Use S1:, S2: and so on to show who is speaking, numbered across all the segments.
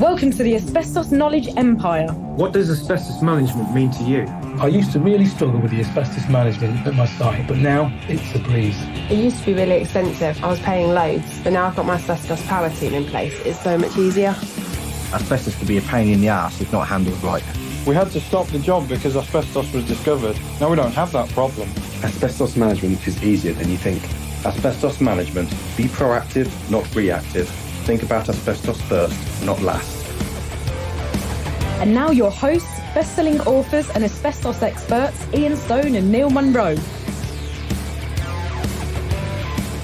S1: Welcome to the Asbestos Knowledge Empire.
S2: What does asbestos management mean to you?
S3: I used to really struggle with the asbestos management at my site, but now it's a breeze.
S4: It used to be really expensive. I was paying loads, but now I've got my asbestos power team in place. It's so much easier.
S5: Asbestos can be a pain in the arse if not handled right.
S6: We had to stop the job because asbestos was discovered. Now we don't have that problem.
S7: Asbestos management is easier than you think. Asbestos management. Be proactive, not reactive. Think about asbestos first, not last.
S1: And now your hosts, best-selling authors and asbestos experts, Ian Stone and Neil Munro.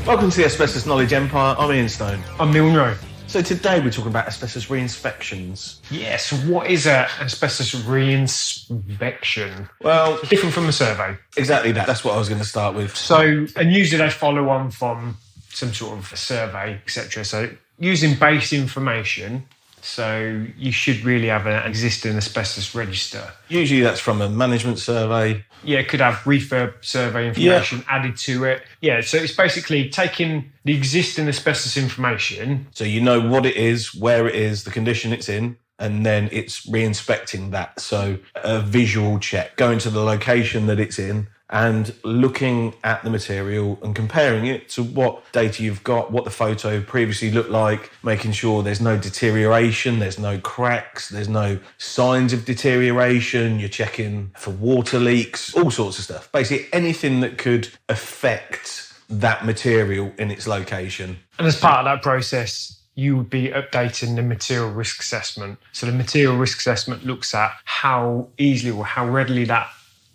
S8: Welcome to the Asbestos Knowledge Empire. I'm Ian Stone.
S2: I'm Neil Munro.
S8: So today we're talking about asbestos reinspections.
S2: Yes, what is an asbestos reinspection?
S8: Well,
S2: Different from a survey.
S8: exactly that. That's what I was going to start with.
S2: So, and usually they follow on from some sort of a survey, etc. So using base information, so you should really have an existing asbestos register.
S8: Usually that's from a management survey.
S2: Yeah, it could have refurb survey information added to it. Yeah, so it's basically taking the existing asbestos information.
S8: So you know what it is, where it is, the condition it's in, and then it's reinspecting that. So a visual check, going to the location that it's in and looking at the material and comparing it to what data you've got, what the photo previously looked like, making sure there's no deterioration, there's no cracks, there's no signs of deterioration. You're checking for water leaks, all sorts of stuff. Basically anything that could affect that material in its location.
S2: And as part of that process, you would be updating the material risk assessment. So the material risk assessment looks at how easily or how readily that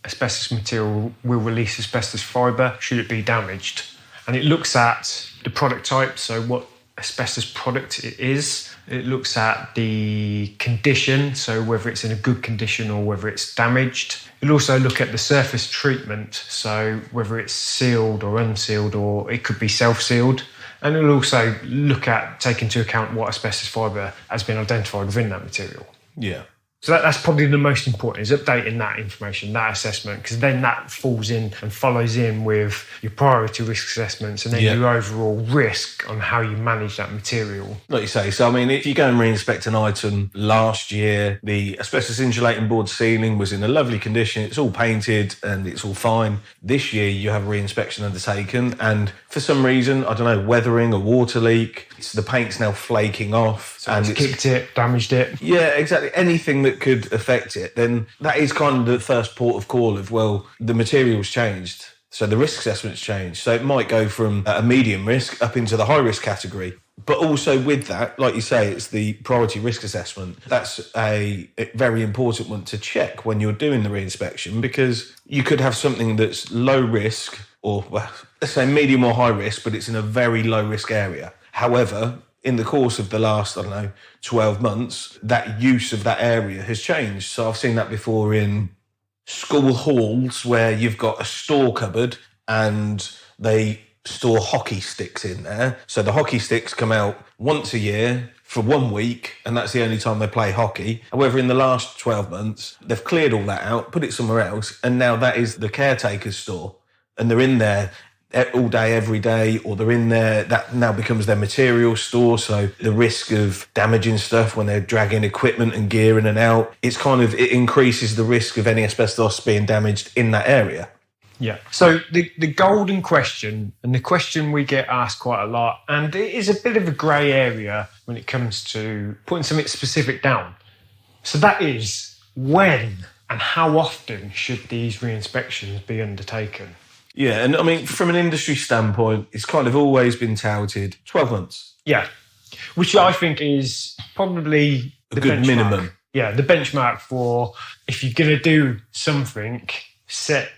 S2: asbestos material will release asbestos fibre should it be damaged. And it looks at the product type, so what asbestos product it is. It looks at the condition, so whether it's in a good condition or whether it's damaged. It'll also look at the surface treatment, so whether it's sealed or unsealed, or it could be self-sealed. And it'll also look at, take into account what asbestos fibre has been identified within that material.
S8: Yeah.
S2: So that's probably the most important, is updating that information, that assessment, because then that falls in and follows in with your priority risk assessments and then your overall risk on how you manage that material.
S8: Like you say, so I mean, if you go and reinspect an item last year, the asbestos insulating board ceiling was in a lovely condition, it's all painted and it's all fine. This year you have a reinspection undertaken and for some reason, I don't know, weathering, a water leak, the paint's now flaking off.
S2: So it's kicked it, damaged it.
S8: Yeah, exactly. Anything that could affect it, then that is kind of the first port of call of, well, the material's changed. So the risk assessment's changed. So it might go from a medium risk up into the high risk category. But also with that, like you say, it's the priority risk assessment. That's a very important one to check when you're doing the reinspection, because you could have something that's low risk or, well, let's say medium or high risk, but it's in a very low risk area. However, in the course of the last, 12 months, that use of that area has changed. So I've seen that before in school halls where you've got a store cupboard and they store hockey sticks in there. So the hockey sticks come out once a year for 1 week, and that's the only time they play hockey. However, in the last 12 months, they've cleared all that out, put it somewhere else, and now that is the caretaker's store. And they're in there all day, every day, or they're in there, that now becomes their material store. So the risk of damaging stuff when they're dragging equipment and gear in and out, it increases the risk of any asbestos being damaged in that area.
S2: Yeah. So the golden question, and the question we get asked quite a lot, and it is a bit of a grey area when it comes to putting something specific down. So that is, when and how often should these re-inspections be undertaken?
S8: Yeah, and I mean, from an industry standpoint, it's kind of always been touted 12 months.
S2: Yeah, which I think is probably
S8: a good
S2: benchmark.
S8: minimum.
S2: Yeah, the benchmark for if you're going to do something, set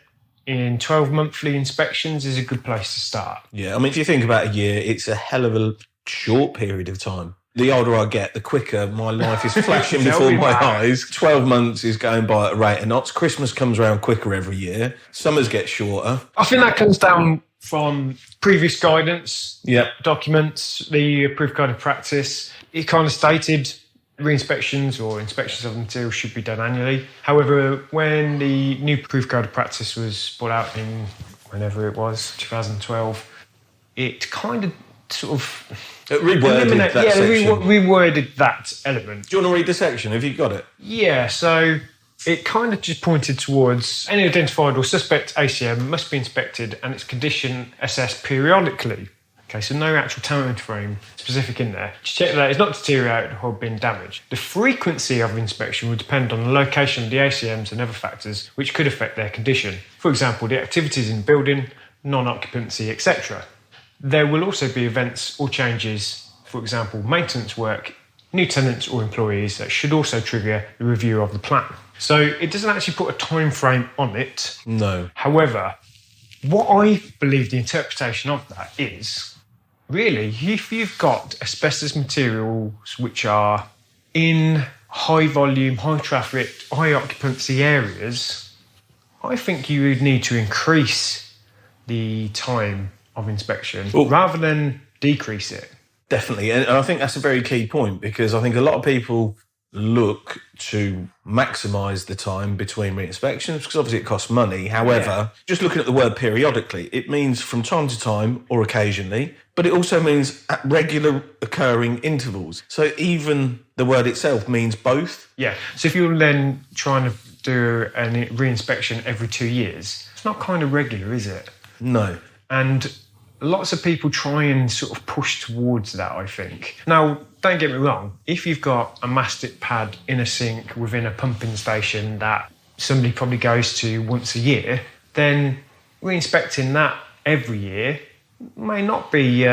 S2: in 12 monthly inspections is a good place to start.
S8: Yeah, I mean, if you think about a year, it's a hell of a short period of time. The older I get, the quicker my life is flashing before my eyes. 12 months is going by at a rate of knots. Christmas comes around quicker every year. Summers get shorter.
S2: I think that comes down from previous guidance, documents, the approved code of practice. It kind of stated re-inspections or inspections of the material should be done annually. However, when the new approved code of practice was brought out in whenever it was, 2012, it kind of sort of
S8: Reworded that section.
S2: Reworded that element.
S8: Do you want to read the section? Have you got it?
S2: Yeah, so it kind of just pointed towards any identified or suspect ACM must be inspected and its condition assessed periodically. Okay, so no actual time frame specific in there. To check that it's not deteriorated or been damaged. The frequency of inspection will depend on the location of the ACMs and other factors which could affect their condition. For example, the activities in the building, non-occupancy, etc. There will also be events or changes, for example, maintenance work, new tenants or employees that should also trigger the review of the plan. So it doesn't actually put a time frame on it.
S8: No.
S2: However, what I believe the interpretation of that is, really, if you've got asbestos materials which are in high volume, high traffic, high occupancy areas, I think you would need to increase the time of inspection rather than decrease it.
S8: Definitely. And I think that's a very key point, because I think a lot of people look to maximise the time between re-inspections because obviously it costs money. However, just looking at the word periodically, it means from time to time or occasionally, but it also means at regular occurring intervals. So even the word itself means both.
S2: Yeah. So if you're then trying to do a re-inspection every 2 years, it's not kind of regular, is it?
S8: No.
S2: And lots of people try and sort of push towards that, I think. Now, don't get me wrong, if you've got a mastic pad in a sink within a pumping station that somebody probably goes to once a year, then re-inspecting that every year may not be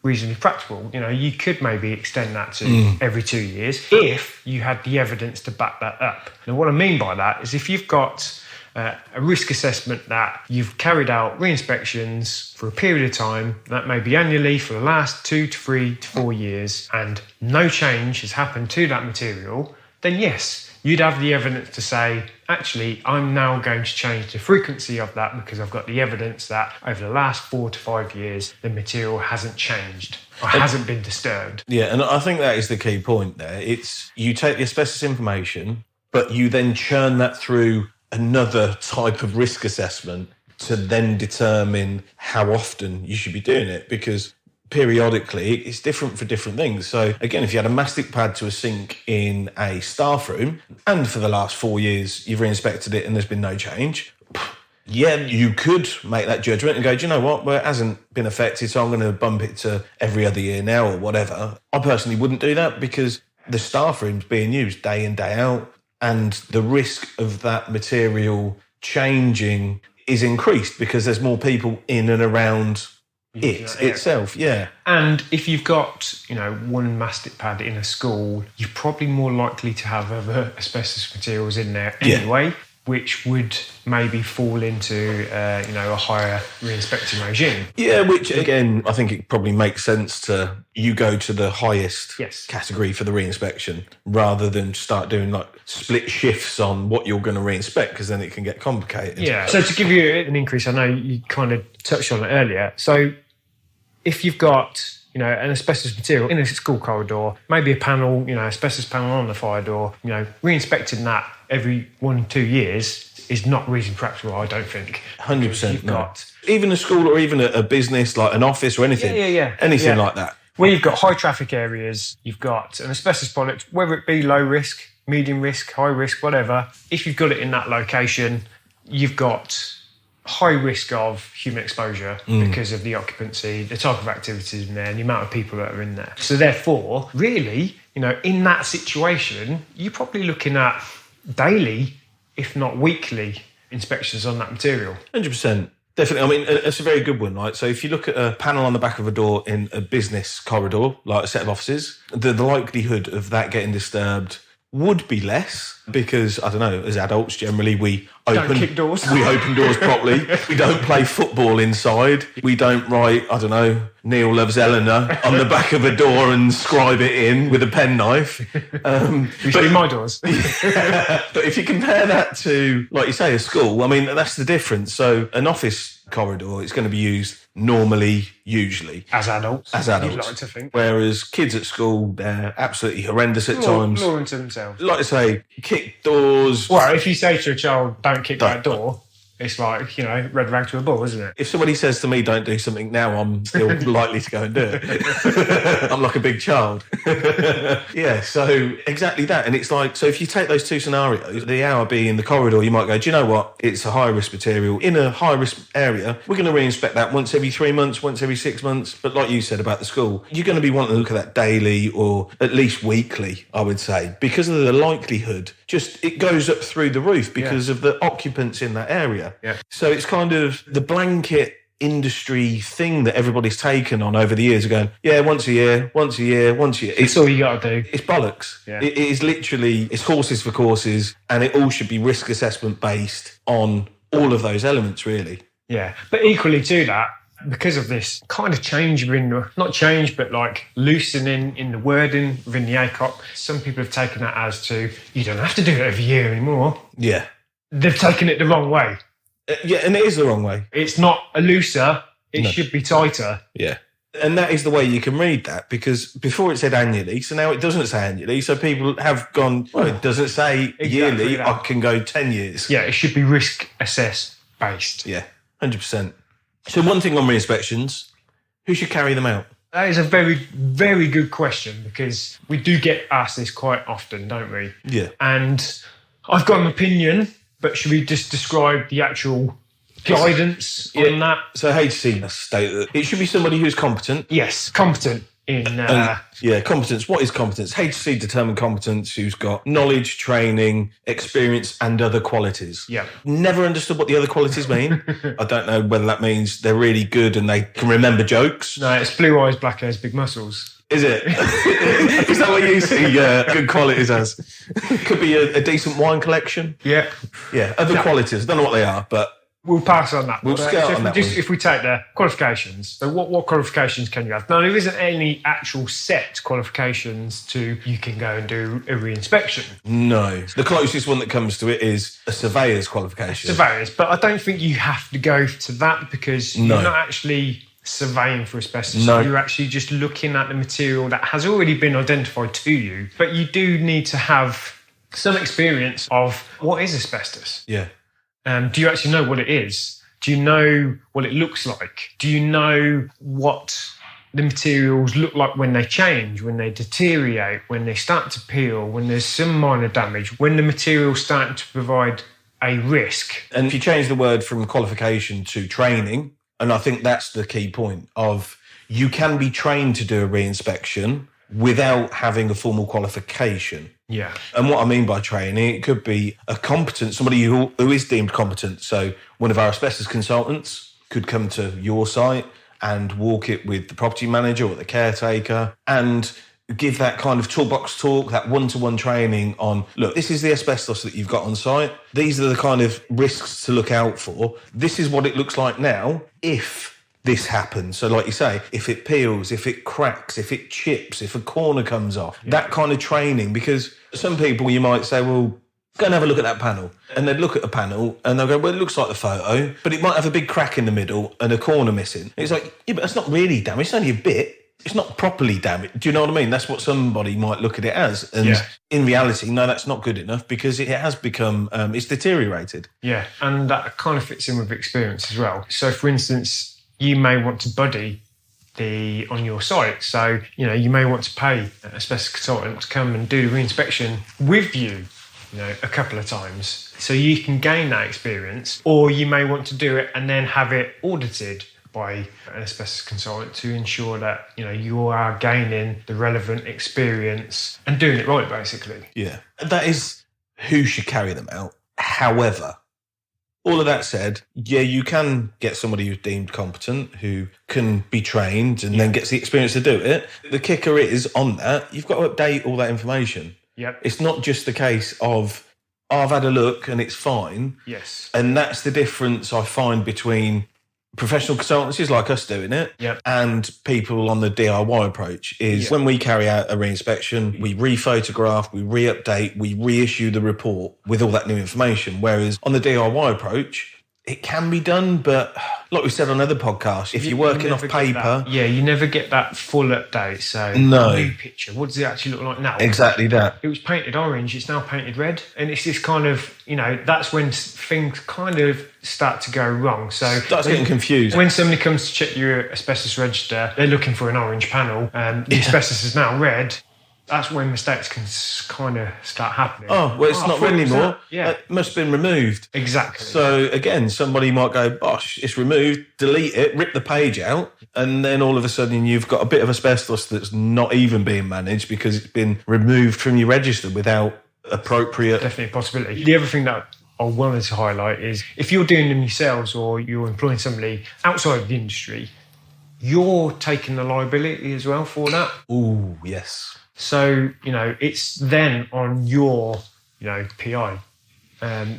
S2: reasonably practical. You know, you could maybe extend that to every 2 years if you had the evidence to back that up. Now, what I mean by that is if you've got a risk assessment that you've carried out re-inspections for a period of time, that may be annually for the last 2 to 3 to 4 years, and no change has happened to that material, then yes, you'd have the evidence to say, actually, I'm now going to change the frequency of that because I've got the evidence that over the last 4 to 5 years, the material hasn't changed or hasn't been disturbed.
S8: Yeah, and I think that is the key point there. It's you take the asbestos information, but you then churn that through another type of risk assessment to then determine how often you should be doing it, because periodically it's different for different things. So again, if you had a mastic pad to a sink in a staff room and for the last 4 years you've re-inspected it and there's been no change, yeah, you could make that judgment and go, do you know what, well, it hasn't been affected, so I'm going to bump it to every other year now or whatever. I personally wouldn't do that because the staff room's being used day in, day out, and the risk of that material changing is increased because there's more people in and around it itself. Yeah.
S2: And if you've got, you know, one mastic pad in a school, you're probably more likely to have other asbestos materials in there anyway, which would maybe fall into, a higher re-inspecting regime.
S8: Yeah, which again, I think it probably makes sense to you go to the highest category for the re-inspection rather than start doing like split shifts on what you're going to re-inspect, because then it can get complicated.
S2: Yeah. So to give you an increase, I know you kind of touched on it earlier. So if you've got, you know, an asbestos material in a school corridor, maybe a panel, you know, asbestos panel on the fire door, you know, re-inspecting that every 1 to 2 years is not reasonably practical, I don't think.
S8: 100% not. Even a school or even a business, like an office or anything. Anything like that.
S2: Where you've got high traffic areas, you've got an asbestos product, whether it be low risk, medium risk, high risk, whatever. If you've got it in that location, you've got high risk of human exposure because of the occupancy, the type of activities in there, and the amount of people that are in there. So therefore, really, you know, in that situation, you're probably looking at daily, if not weekly, inspections on that material.
S8: 100%. Definitely. I mean, it's a very good one, right? So if you look at a panel on the back of a door in a business corridor, like a set of offices, the likelihood of that getting disturbed would be less because, I don't know, as adults, generally we
S2: don't kick doors.
S8: We open doors properly. We don't play football inside. We don't write, I don't know, Neil loves Eleanor on the back of a door and scribe it in with a penknife.
S2: Used to be my doors.
S8: But if you compare that to, like you say, a school, I mean, that's the difference. So an office corridor is going to be used normally, usually.
S2: As adults. You'd like to think.
S8: Whereas kids at school, they're absolutely horrendous at times.
S2: Ignorant to themselves.
S8: Like I say, kick doors.
S2: Well, if you say to a child, don't kick that door, it's like, red rag to a bull, isn't it?
S8: If somebody says to me, don't do something now, I'm still likely to go and do it. I'm like a big child. Yeah, so exactly that. And it's like, so if you take those two scenarios, the hour in the corridor, you might go, do you know what? It's a high-risk material. In a high-risk area, we're going to reinspect that once every 3 months, once every 6 months. But like you said about the school, you're going to be wanting to look at that daily or at least weekly, I would say, because of the likelihood. Just it goes up through the roof because of the occupants in that area.
S2: Yeah.
S8: So it's kind of the blanket industry thing that everybody's taken on over the years of going, once a year.
S2: It's all you got to do.
S8: It's bollocks.
S2: Yeah.
S8: It is literally, it's horses for courses, and it all should be risk assessment based on all of those elements, really.
S2: Yeah. But equally to that, because of this kind of change not change, but like loosening in the wording within the ACOP, some people have taken that as to, you don't have to do it every year anymore.
S8: Yeah.
S2: They've taken it the wrong way.
S8: Yeah, and it is the wrong way.
S2: It's not a looser, it should be tighter.
S8: Yeah. And that is the way you can read that, because before it said annually, so now it doesn't say annually. So people have gone, well, it doesn't say yearly, I can go 10 years.
S2: Yeah, it should be risk assess based.
S8: Yeah, 100%. So one thing on re-inspections, who should carry them out?
S2: That is a very, very good question, because we do get asked this quite often, don't we?
S8: Yeah.
S2: And I've got an opinion, but should we just describe the actual guidance on that?
S8: So HC state that it should be somebody who's competent.
S2: Yes, competent in...
S8: competence. What is competence? HC determined competence who's got knowledge, training, experience and other qualities.
S2: Yeah.
S8: Never understood what the other qualities mean. I don't know whether that means they're really good and they can remember jokes.
S2: No, it's blue eyes, black hairs, big muscles.
S8: Is it? Is that what you see good qualities as? Could be a decent wine collection.
S2: Yeah.
S8: Yeah, other qualities. Don't know what they are, but...
S2: We'll pass on that.
S8: We'll scale on that one.
S2: If we take the qualifications, so what qualifications can you have? Now, there isn't any actual set qualifications to you can go and do a re-inspection.
S8: No. The closest one that comes to it is a surveyor's qualification.
S2: Surveyors, but I don't think you have to go to that, because you're not actually surveying for asbestos.
S8: No.
S2: You're actually just looking at the material that has already been identified to you, but you do need to have some experience of what is asbestos.
S8: Yeah.
S2: Do you actually know what it is? Do you know what it looks like? Do you know what the materials look like when they change, when they deteriorate, when they start to peel, when there's some minor damage, when the material's starting to provide a risk?
S8: And if you change the word from qualification to training, and I think that's the key point of you can be trained to do a re-inspection without having a formal qualification.
S2: Yeah.
S8: And what I mean by training, it could be a competent, somebody who is deemed competent. So one of our asbestos consultants could come to your site and walk it with the property manager or the caretaker and give that kind of toolbox talk, that one-to-one training on, look, this is the asbestos that you've got on site. These are the kind of risks to look out for. This is what it looks like now if this happens. So like you say, if it peels, if it cracks, if it chips, if a corner comes off, that kind of training. Because some people, you might say, well, go and have a look at that panel. And they'd look at the panel and they'll go, well, it looks like the photo, but it might have a big crack in the middle and a corner missing. And it's like, yeah, but that's not really damaged. It's only a bit. It's not properly damaged. Do you know what I mean? That's what somebody might look at it as. And in reality, no, that's not good enough, because it has become, it's deteriorated.
S2: Yeah, and that kind of fits in with experience as well. So, for instance, you may want to buddy on your site. So, you may want to pay an asbestos consultant to come and do the re-inspection with you, a couple of times, so you can gain that experience. Or you may want to do it and then have it audited by an asbestos consultant to ensure that, you are gaining the relevant experience and doing it right, basically.
S8: Yeah. That is who should carry them out. However, all of that said, you can get somebody who's deemed competent, who can be trained and then gets the experience to do it. The kicker is, on that, you've got to update all that information.
S2: Yep.
S8: It's not just the case of, I've had a look and it's fine.
S2: Yes.
S8: And that's the difference I find between professional consultancies like us doing it and people on the DIY approach is when we carry out a re-inspection, we re-photograph, we re-update, we reissue the report with all that new information. Whereas on the DIY approach, it can be done, but like we said on other podcasts, if you're working off paper...
S2: you never get that full update. So,
S8: No.
S2: new picture, what does it actually look like now?
S8: Exactly that.
S2: It was painted orange, it's now painted red. And it's this kind of, that's when things kind of start to go wrong. So
S8: Starts getting confused.
S2: When somebody comes to check your asbestos register, they're looking for an orange panel, and the asbestos is now red. That's when mistakes can kind of start happening.
S8: Oh, well, it's not red anymore.
S2: Yeah.
S8: It must have been removed.
S2: Exactly.
S8: So, again, somebody might go, bosh, it's removed, delete it, rip the page out, and then all of a sudden you've got a bit of asbestos that's not even being managed because it's been removed from your register without appropriate...
S2: Definitely a possibility. The other thing that I wanted to highlight is if you're doing them yourselves or you're employing somebody outside of the industry, you're taking the liability as well for that.
S8: Ooh, yes.
S2: So, it's then on your, PI.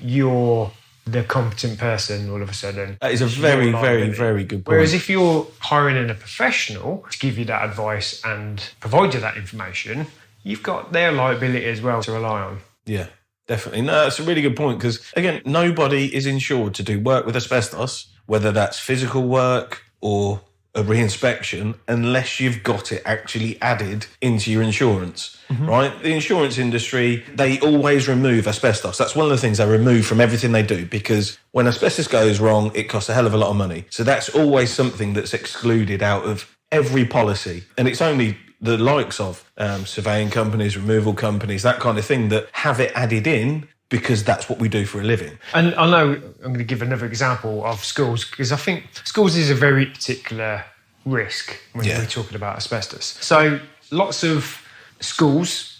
S2: You're the competent person all of a sudden.
S8: That is a very, very, very good point.
S2: Whereas if you're hiring in a professional to give you that advice and provide you that information, you've got their liability as well to rely on.
S8: Yeah, definitely. No, that's a really good point because, again, nobody is insured to do work with asbestos, whether that's physical work or a reinspection, unless you've got it actually added into your insurance, right? The insurance industry, they always remove asbestos. That's one of the things they remove from everything they do because when asbestos goes wrong, it costs a hell of a lot of money. So that's always something that's excluded out of every policy. And it's only the likes of surveying companies, removal companies, that kind of thing that have it added in because that's what we do for a living.
S2: And I know I'm going to give another example of schools because I think schools is a very particular risk when we're talking about asbestos. So lots of schools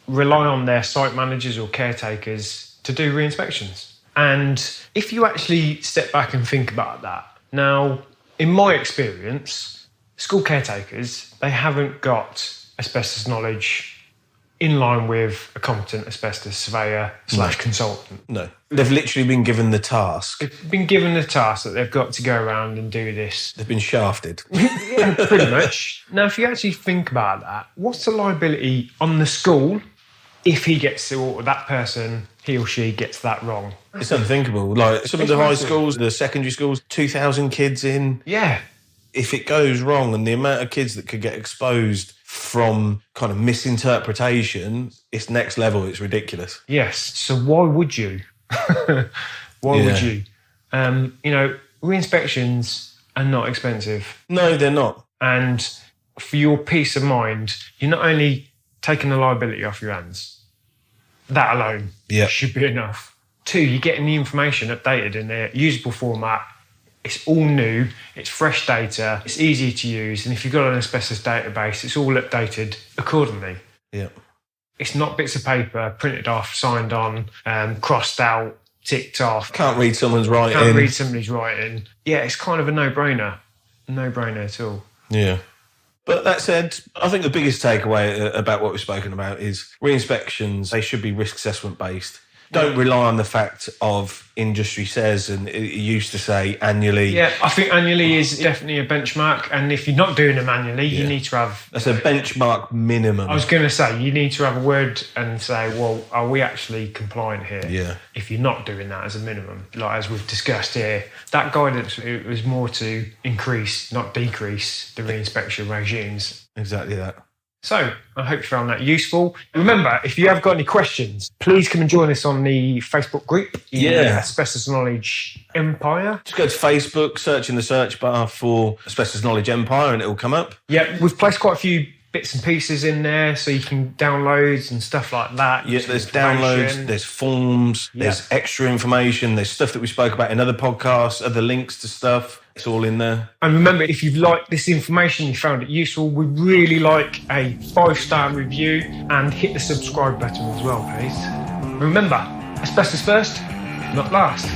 S2: rely on their site managers or caretakers to do re-inspections. And if you actually step back and think about that, now, in my experience, school caretakers, they haven't got asbestos knowledge in line with a competent asbestos surveyor / consultant.
S8: No. They've literally been given the task.
S2: They've been given the task that they've got to go around and do this.
S8: They've been shafted.
S2: Yeah, pretty much. Now, if you actually think about that, what's the liability on the school if he gets to, or that person, he or she gets that wrong?
S8: It's unthinkable. Like some of the high schools, the secondary schools, 2,000 kids in.
S2: Yeah.
S8: If it goes wrong and the amount of kids that could get exposed from kind of misinterpretation, it's next level, it's ridiculous.
S2: Yes. So why would you? Why would you? Re-inspections are not expensive.
S8: No, they're not.
S2: And for your peace of mind, you're not only taking the liability off your hands, that alone should be enough. 2, you're getting the information updated in their usable format. It's all new, it's fresh data, it's easy to use, and if you've got an asbestos database, it's all updated accordingly.
S8: Yeah.
S2: It's not bits of paper printed off, signed on, crossed out, ticked off.
S8: Can't read someone's writing.
S2: Can't read somebody's writing. Yeah, it's kind of a no-brainer. No-brainer at all.
S8: Yeah. But that said, I think the biggest takeaway about what we've spoken about is re-inspections, they should be risk assessment based. Don't rely on the fact of industry says, and it used to say annually.
S2: Yeah, I think annually is definitely a benchmark. And if you're not doing them annually, you need to have...
S8: That's a benchmark minimum.
S2: I was going to say, you need to have a word and say, well, are we actually compliant here?
S8: Yeah.
S2: If you're not doing that as a minimum, like as we've discussed here, that guidance, it was more to increase, not decrease, the re-inspection regimes.
S8: Exactly that.
S2: So, I hope you found that useful. Remember, if you have got any questions, please come and join us on the Facebook group, Asbestos Knowledge Empire.
S8: Just go to Facebook, search in the search bar for Asbestos Knowledge Empire and it will come up.
S2: Yeah, we've placed quite a few bits and pieces in there so you can download and stuff like that.
S8: Yeah, there's downloads, there's forms, there's extra information, there's stuff that we spoke about in other podcasts, other links to stuff. It's all in there.
S2: And remember, if you've liked this information, you found it useful, we'd really like a 5-star review and hit the subscribe button as well, please. Remember, asbestos first, not last.